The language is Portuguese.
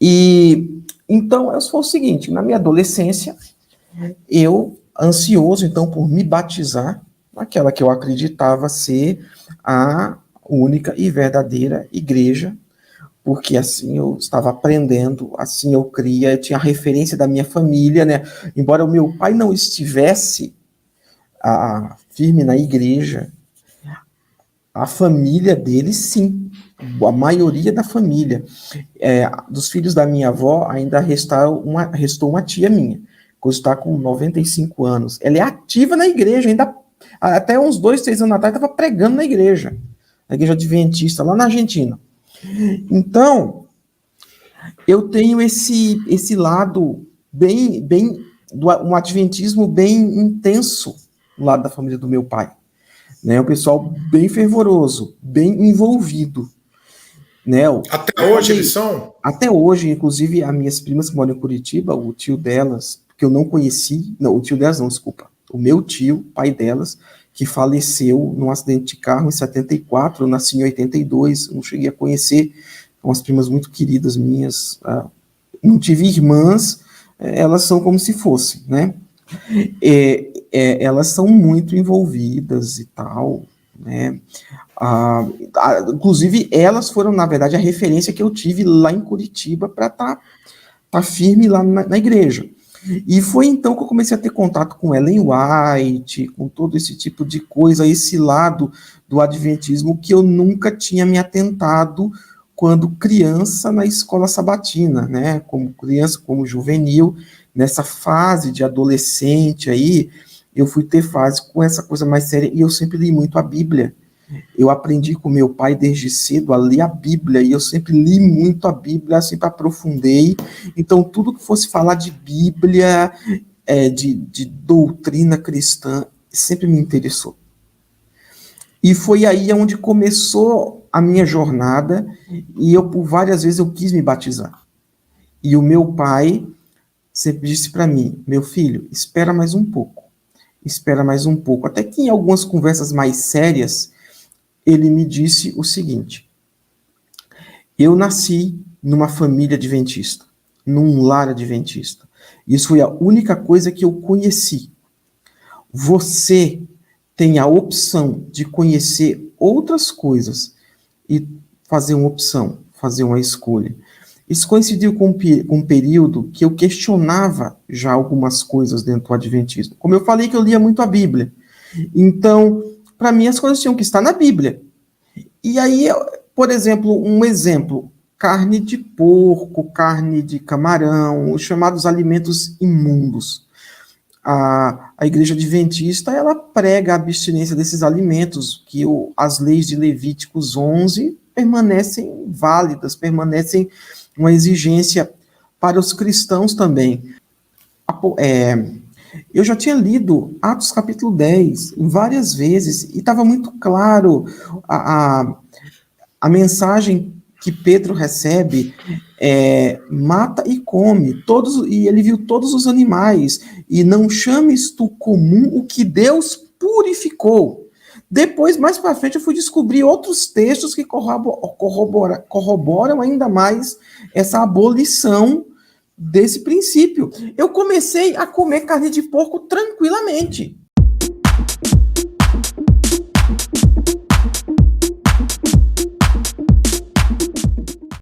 E então, foi o seguinte, na minha adolescência, eu, ansioso, então, por me batizar, naquela que eu acreditava ser a única e verdadeira igreja, porque assim eu estava aprendendo, assim eu cria, eu tinha a referência da minha família, né? Embora o meu pai não estivesse firme na igreja, a família dele, sim. A maioria da família. Dos filhos da minha avó, ainda restou uma tia minha, que está com 95 anos. Ela é ativa na igreja, ainda até uns 2, 3 anos atrás, estava pregando na igreja adventista, lá na Argentina. Então, eu tenho esse lado um adventismo bem intenso do lado da família do meu pai. Né, um pessoal bem fervoroso, bem envolvido. Né, até hoje eles são? Até hoje, inclusive, as minhas primas que moram em Curitiba, o tio delas, que eu não conheci, não, o tio delas não, desculpa, o meu tio, pai delas, que faleceu num acidente de carro em 74, eu nasci em 82, não cheguei a conhecer, são umas primas muito queridas minhas, não tive irmãs, elas são como se fossem, né? Elas são muito envolvidas e tal, né? Inclusive, elas foram, na verdade, a referência que eu tive lá em Curitiba para tá firme lá na igreja. E foi então que eu comecei a ter contato com Ellen White, com todo esse tipo de coisa, esse lado do adventismo que eu nunca tinha me atentado quando criança na escola sabatina, né? Como criança, como juvenil, nessa fase de adolescente aí, eu fui ter fase com essa coisa mais séria e eu sempre li muito a Bíblia. Eu aprendi com meu pai desde cedo a ler a Bíblia, e eu sempre li muito a Bíblia, sempre aprofundei. Então, tudo que fosse falar de Bíblia, de doutrina cristã, sempre me interessou. E foi aí onde começou a minha jornada, e eu, por várias vezes, eu quis me batizar. E o meu pai sempre disse para mim, meu filho, espera mais um pouco. Espera mais um pouco. Até que em algumas conversas mais sérias, ele me disse o seguinte: eu nasci numa família adventista, num lar adventista. Isso foi a única coisa que eu conheci. Você tem a opção de conhecer outras coisas e fazer uma opção, fazer uma escolha. Isso coincidiu com um período que eu questionava já algumas coisas dentro do adventismo. Como eu falei que eu lia muito a Bíblia. Então, para mim, as coisas tinham que estar na Bíblia. E aí, por exemplo, carne de porco, carne de camarão, os chamados alimentos imundos. A igreja adventista, ela prega a abstinência desses alimentos, que as leis de Levíticos 11 permanecem válidas, permanecem uma exigência para os cristãos também. Eu já tinha lido Atos capítulo 10 várias vezes, e estava muito claro a mensagem que Pedro recebe mata e come, e ele viu todos os animais, e não chames tu comum o que Deus purificou. Depois, mais para frente, eu fui descobrir outros textos que corroboram ainda mais essa abolição desse princípio. Eu comecei a comer carne de porco tranquilamente.